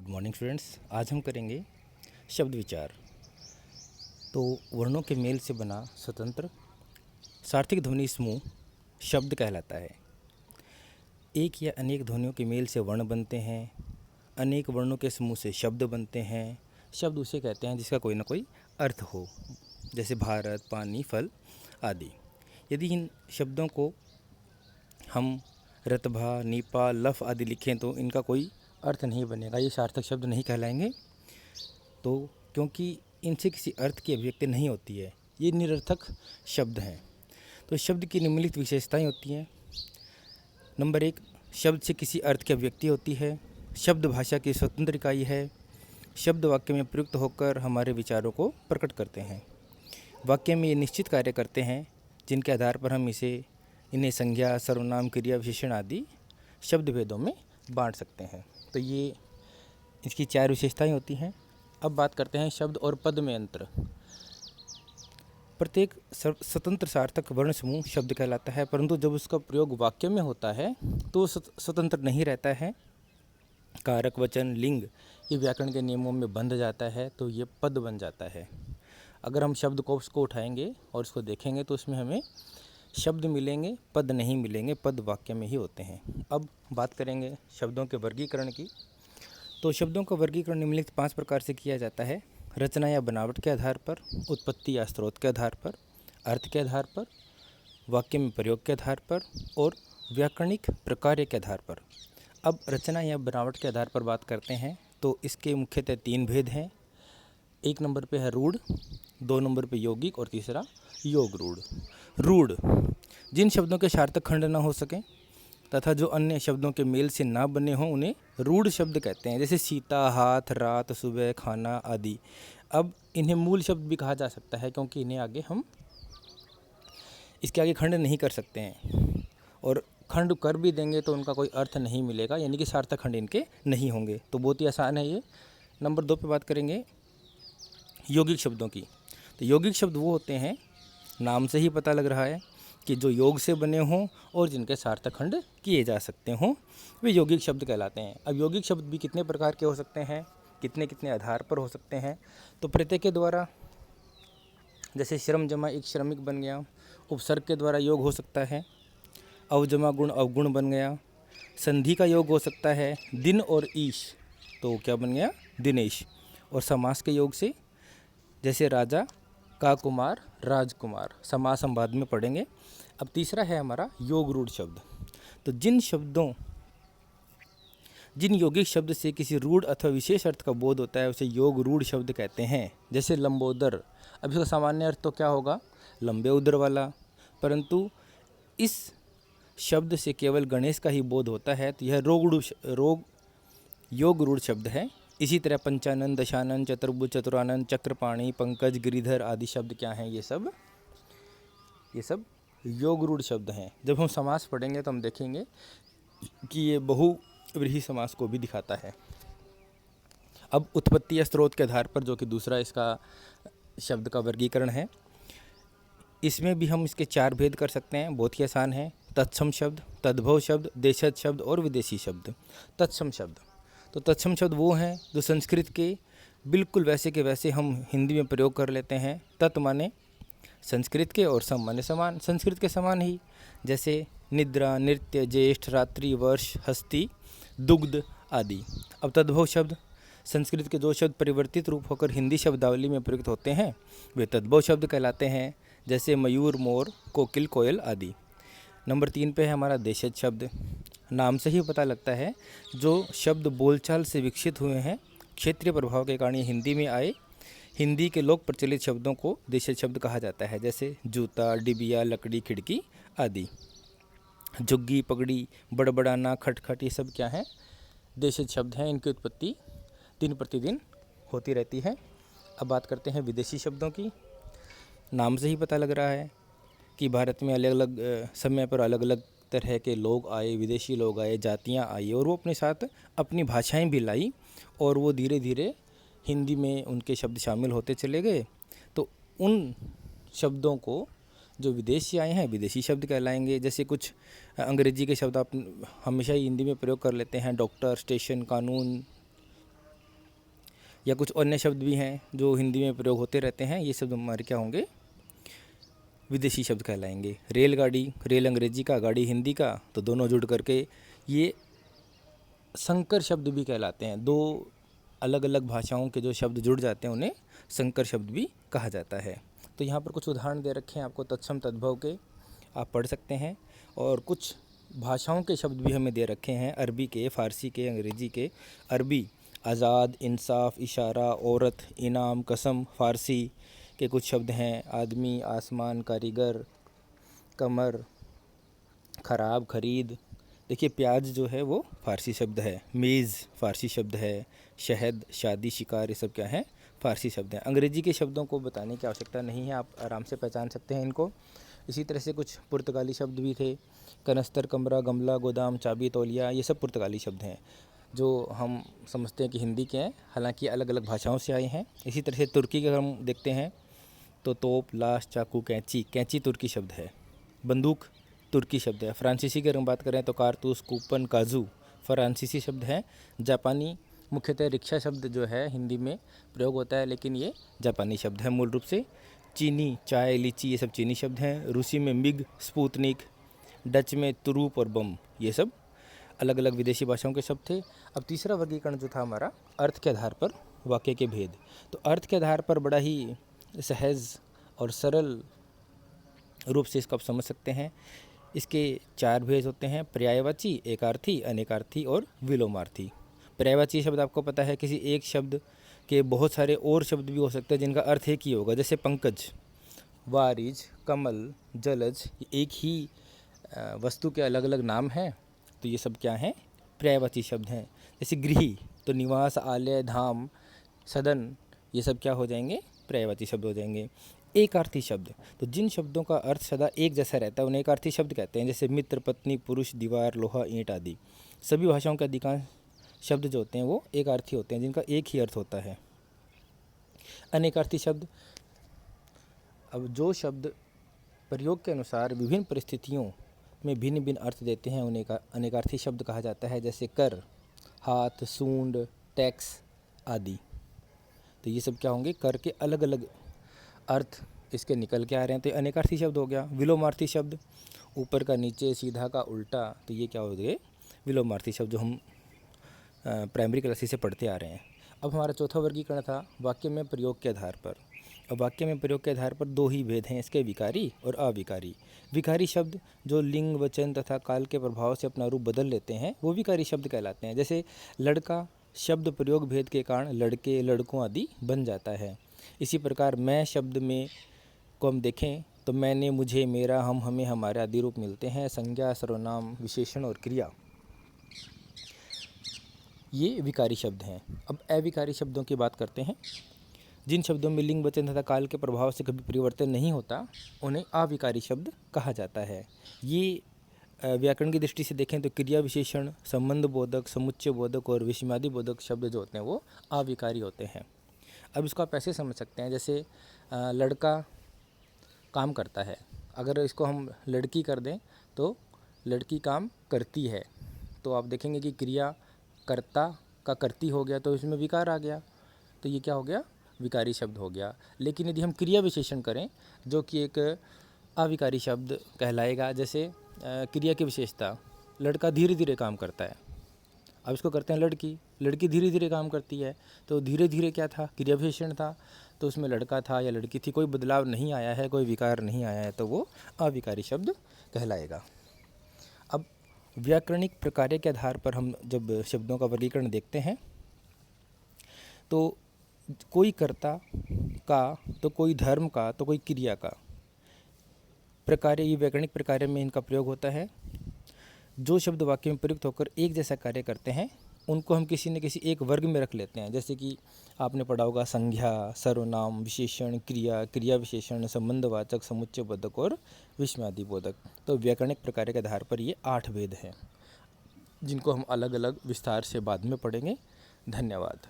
Good morning students. आज हम करेंगे शब्द विचार। तो वर्णों के मेल से बना स्वतंत्र सार्थक ध्वनि समूह शब्द कहलाता है। एक या अनेक ध्वनियों के मेल से वर्ण बनते हैं। अनेक वर्णों के समूह से शब्द बनते हैं। शब्द उसे कहते हैं जिसका कोई ना कोई अर्थ हो, जैसे भारत, पानी, फल आदि। यदि इन शब्दों को हम रतभा, नीपा, लफ आदि लिखें तो इनका कोई अर्थ नहीं बनेगा, ये सार्थक शब्द नहीं कहलाएंगे। तो क्योंकि इनसे किसी अर्थ की अभिव्यक्ति नहीं होती है, ये निरर्थक शब्द हैं। तो शब्द की निम्नलिखित विशेषताएं होती हैं। नंबर 1, शब्द से किसी अर्थ की अभिव्यक्ति होती है। शब्द भाषा की स्वतंत्र इकाई है। शब्द वाक्य में प्रयुक्त होकर हमारे विचारों को प्रकट करते हैं। वाक्य में ये निश्चित कार्य करते हैं जिनके आधार पर हम इन्हें संज्ञा, सर्वनाम, क्रिया, विशेषण आदि शब्द भेदों में बांट सकते हैं। तो ये इसकी 4 विशेषताएं होती हैं। अब बात करते हैं शब्द और पद में अंतर। प्रत्येक स्वतंत्र सार्थक वर्ण समूह शब्द कहलाता है, परंतु जब उसका प्रयोग वाक्य में होता है तो स्वतंत्र नहीं रहता है। कारक, वचन, लिंग ये व्याकरण के नियमों में बंध जाता है तो ये पद बन जाता है। अगर हम शब्द कोश को उठाएंगे और इसको देखेंगे तो उसमें हमें शब्द मिलेंगे, पद नहीं मिलेंगे। पद वाक्य में ही होते हैं। अब बात करेंगे शब्दों के वर्गीकरण की। तो शब्दों का वर्गीकरण निम्नलिखित 5 प्रकार से किया जाता है। रचना या बनावट के आधार पर, उत्पत्ति या स्रोत के आधार पर, अर्थ के आधार पर, वाक्य में प्रयोग के आधार पर और व्याकरणिक प्रकार के आधार पर। अब रचना या बनावट के आधार पर बात करते हैं तो इसके मुख्यतः 3 भेद हैं। 1 नंबर पे है रूढ़, 2 नंबर पे यौगिक और तीसरा योग रूढ़। रूढ़ जिन शब्दों के सार्थक खंड न हो सकें तथा जो अन्य शब्दों के मेल से ना बने हों उन्हें रूढ़ शब्द कहते हैं, जैसे सीता, हाथ, रात, सुबह, खाना आदि। अब इन्हें मूल शब्द भी कहा जा सकता है क्योंकि इन्हें आगे हम इसके आगे खंड नहीं कर सकते हैं, और खंड कर भी देंगे तो उनका कोई अर्थ नहीं मिलेगा, यानी कि सार्थक खंड इनके नहीं होंगे। तो बहुत ही आसान है ये। नंबर 2 पे बात करेंगे यौगिक शब्दों की। तो यौगिक शब्द वो होते हैं, नाम से ही पता लग रहा है कि जो योग से बने हों और जिनके सार्थक खंड किए जा सकते हों, वे यौगिक शब्द कहलाते हैं। अब यौगिक शब्द भी कितने प्रकार के हो सकते हैं, कितने कितने आधार पर हो सकते हैं। तो प्रत्यय के द्वारा, जैसे श्रम जमा एक श्रमिक बन गया। उपसर्ग के द्वारा योग हो सकता है। अवजमा गुण अवगुण बन गया। संधि का योग हो सकता है दिन और ईश, तो क्या बन गया, दिनेश। और समास के योग से, जैसे राजा का कुमार, राजकुमार। समास हम बाद में पढ़ेंगे। अब तीसरा है हमारा योग रूढ़ शब्द। तो जिन यौगिक शब्द से किसी रूढ़ अथवा विशेष अर्थ का बोध होता है उसे योग रूढ़ शब्द कहते हैं। जैसे लंबोदर, अब इसका सामान्य अर्थ तो क्या होगा, लंबे उदर वाला, परंतु इस शब्द से केवल गणेश का ही बोध होता है, तो यह योग रूढ़ शब्द है। इसी तरह पंचानन, दशानन, चतुर्भुज, चतुरानन, चक्रपाणी, पंकज, गिरिधर आदि शब्द क्या हैं, ये सब योग रूढ़ शब्द हैं। जब हम समास पढ़ेंगे तो हम देखेंगे कि ये बहुव्रीहि समास को भी दिखाता है। अब उत्पत्ति या स्रोत के आधार पर, जो कि दूसरा इसका शब्द का वर्गीकरण है, इसमें भी हम इसके 4 भेद कर सकते हैं। बहुत ही आसान है। तत्सम शब्द, तद्भव शब्द, देशज शब्द और विदेशी शब्द। तत्सम शब्द, तो तत्सम शब्द वो हैं जो संस्कृत के बिल्कुल वैसे के वैसे हम हिंदी में प्रयोग कर लेते हैं। तत् माने संस्कृत के और सम माने समान, संस्कृत के समान ही, जैसे निद्रा, नृत्य, ज्येष्ठ, रात्रि, वर्ष, हस्ती, दुग्ध आदि। अब तद्भव शब्द, संस्कृत के जो शब्द परिवर्तित रूप होकर हिंदी शब्दावली में प्रयुक्त होते हैं वे तद्भव शब्द कहलाते हैं, जैसे मयूर, मोर, कोकिल, कोयल आदि। नंबर 3 पे है हमारा देशज शब्द। नाम से ही पता लगता है जो शब्द बोलचाल से विकसित हुए हैं, क्षेत्रीय प्रभाव के कारण हिंदी में आए। हिंदी के लोक प्रचलित शब्दों को देशज शब्द कहा जाता है, जैसे जूता, डिबिया, लकड़ी, खिड़की आदि। झुग्गी, पगड़ी, बड़बड़ाना, खटखट, ये सब क्या हैं, देशज शब्द हैं। इनकी उत्पत्ति दिन प्रतिदिन होती रहती है। अब बात करते हैं विदेशी शब्दों की। नाम से ही पता लग रहा है कि भारत में अलग अलग समय पर अलग अलग तरह के लोग आए, विदेशी लोग आए, जातियां आई, और वो अपने साथ अपनी भाषाएं भी लाई, और वो धीरे धीरे हिंदी में उनके शब्द शामिल होते चले गए। तो उन शब्दों को जो विदेश से आए हैं विदेशी शब्द कहलाएंगे। जैसे कुछ अंग्रेजी के शब्द आप हमेशा ही हिंदी में प्रयोग कर लेते हैं, डॉक्टर, स्टेशन, कानून, या कुछ अन्य शब्द भी हैं जो हिंदी में प्रयोग होते रहते हैं, ये शब्द हमारे क्या होंगे, विदेशी शब्द कहलाएंगे। रेलगाड़ी, रेल अंग्रेजी का, गाड़ी हिंदी का, तो दोनों जुड़ करके ये संकर शब्द भी कहलाते हैं। दो अलग अलग भाषाओं के जो शब्द जुड़ जाते हैं उन्हें संकर शब्द भी कहा जाता है। तो यहाँ पर कुछ उदाहरण दे रखे हैं आपको तत्सम तद्भव के, आप पढ़ सकते हैं। और कुछ भाषाओं के शब्द भी हमें दे रखे हैं, अरबी के, फ़ारसी के, अंग्रेज़ी के। अरबी आज़ाद, इंसाफ, इशारा, औरत, इनाम, कसम। फ़ारसी के कुछ शब्द हैं आदमी, आसमान, कारीगर, कमर, ख़राब, खरीद। देखिए प्याज जो है वो फ़ारसी शब्द है। मेज़ फ़ारसी शब्द है। शहद, शादी, शिकार, ये सब क्या है, फ़ारसी शब्द हैं। अंग्रेज़ी के शब्दों को बताने की आवश्यकता नहीं है, आप आराम से पहचान सकते हैं इनको। इसी तरह से कुछ पुर्तगाली शब्द भी थे, कनस्तर, कमरा, गमला, गोदाम, चाबी, तौलिया, ये सब पुर्तगाली शब्द हैं जो हम समझते हैं कि हिंदी के हैं, हालांकि अलग अलग भाषाओं से आए हैं। इसी तरह से तुर्की के अगर हम देखते हैं तो तोप, लाश, चाकू, कैंची, कैंची तुर्की शब्द है। बंदूक तुर्की शब्द है। फ्रांसीसी की अगर हम बात करें तो कारतूस, कूपन, काजू फ्रांसीसी शब्द है। जापानी मुख्यतः रिक्शा शब्द जो है हिंदी में प्रयोग होता है, लेकिन ये जापानी शब्द है मूल रूप से। चीनी, चाय, लीची, ये सब चीनी शब्द हैं। रूसी में मिग, स्पुतनिक। डच में तुरूप और बम, ये सब अलग अलग विदेशी भाषाओं के शब्द थे। अब तीसरा वर्गीकरण जो था हमारा, अर्थ के आधार पर वाक्य के भेद। तो अर्थ के आधार पर बड़ा ही सहज और सरल रूप से इसको आप समझ सकते हैं। इसके 4 भेद होते हैं, पर्यायवाची, एकार्थी, अनेकार्थी और विलोमार्थी। पर्यायवाची शब्द आपको पता है, किसी एक शब्द के बहुत सारे और शब्द भी हो सकते हैं जिनका अर्थ एक ही होगा, जैसे पंकज, वारिज, कमल, जलज, एक ही वस्तु के अलग अलग नाम हैं, तो ये सब क्या हैं, पर्यायवाची शब्द हैं। जैसे गृही, तो निवास, आलय, धाम, सदन, ये सब क्या हो जाएंगे, पर्यायवाची शब्द हो जाएंगे। एकार्थी शब्द, तो जिन शब्दों का अर्थ सदा एक जैसा रहता है उन्हें एकार्थी शब्द कहते हैं, जैसे मित्र, पत्नी, पुरुष, दीवार, लोहा, ईंट आदि। सभी भाषाओं के अधिकांश शब्द जो होते हैं वो एकार्थी होते हैं, जिनका एक ही अर्थ होता है। अनेकार्थी शब्द, अब जो शब्द प्रयोग के अनुसार विभिन्न परिस्थितियों में भिन्न भिन्न अर्थ देते हैं उन्हें अनेकार्थी शब्द कहा जाता है, जैसे कर, हाथ, सूंड, टैक्स आदि। तो ये सब क्या होंगे, कर के अलग अलग अर्थ इसके निकल के आ रहे हैं, तो ये अनेकार्थी शब्द हो गया। विलोमार्थी शब्द, ऊपर का नीचे, सीधा का उल्टा, तो ये क्या हो गए, विलोमार्थी शब्द, जो हम प्राइमरी क्लासेस से पढ़ते आ रहे हैं। अब हमारा चौथा वर्गीकरण था वाक्य में प्रयोग के आधार पर। अब वाक्य में प्रयोग के आधार पर 2 ही भेद हैं इसके, विकारी और अविकारी। विकारी शब्द जो लिंग, वचन तथा काल के प्रभाव से अपना रूप बदल लेते हैं वो विकारी शब्द कहलाते हैं। जैसे लड़का शब्द प्रयोग भेद के कारण लड़के, लड़कों आदि बन जाता है। इसी प्रकार मैं शब्द में को हम देखें तो मैंने, मुझे, मेरा, हम, हमें, हमारे आदि रूप मिलते हैं। संज्ञा, सर्वनाम, विशेषण और क्रिया, ये विकारी शब्द हैं। अब अविकारी शब्दों की बात करते हैं। जिन शब्दों में लिंग, वचन तथा काल के प्रभाव से कभी परिवर्तन नहीं होता उन्हें अविकारी शब्द कहा जाता है। ये व्याकरण की दृष्टि से देखें तो क्रिया विशेषण, संबंध बोधक, समुच्चय बोधक और विषमादि बोधक शब्द जो होते हैं वो अविकारी होते हैं। अब इसको आप ऐसे समझ सकते हैं, जैसे लड़का काम करता है, अगर इसको हम लड़की कर दें तो लड़की काम करती है, तो आप देखेंगे कि क्रिया कर्ता का करती हो गया तो इसमें विकार आ गया, तो ये क्या हो गया, विकारी शब्द हो गया। लेकिन यदि हम क्रिया विशेषण करें जो कि एक अविकारी शब्द कहलाएगा, जैसे क्रिया की विशेषता, लड़का धीरे धीरे काम करता है, अब इसको करते हैं लड़की, लड़की धीरे धीरे काम करती है, तो धीरे धीरे क्या था, क्रिया विशेषण था, तो उसमें लड़का था या लड़की थी, कोई बदलाव नहीं आया है, कोई विकार नहीं आया है, तो वो अविकारी शब्द कहलाएगा। अब व्याकरणिक प्रकार्य के आधार पर हम जब शब्दों का वर्गीकरण देखते हैं तो कोई कर्ता का, तो कोई धर्म का, तो कोई क्रिया का। प्रकार्य, ये व्याकरणिक प्रकार्य में इनका प्रयोग होता है। जो शब्द वाक्य में प्रयुक्त होकर एक जैसा कार्य करते हैं उनको हम किसी न किसी एक वर्ग में रख लेते हैं। जैसे कि आपने पढ़ा होगा संज्ञा, सर्वनाम, विशेषण, क्रिया, क्रिया विशेषण, संबंधवाचक, समुच्चय बोधक और विषमादि बोधक। तो व्याकरणिक प्रकार्य के आधार पर ये 8 भेद हैं जिनको हम अलग अलग विस्तार से बाद में पढ़ेंगे। धन्यवाद।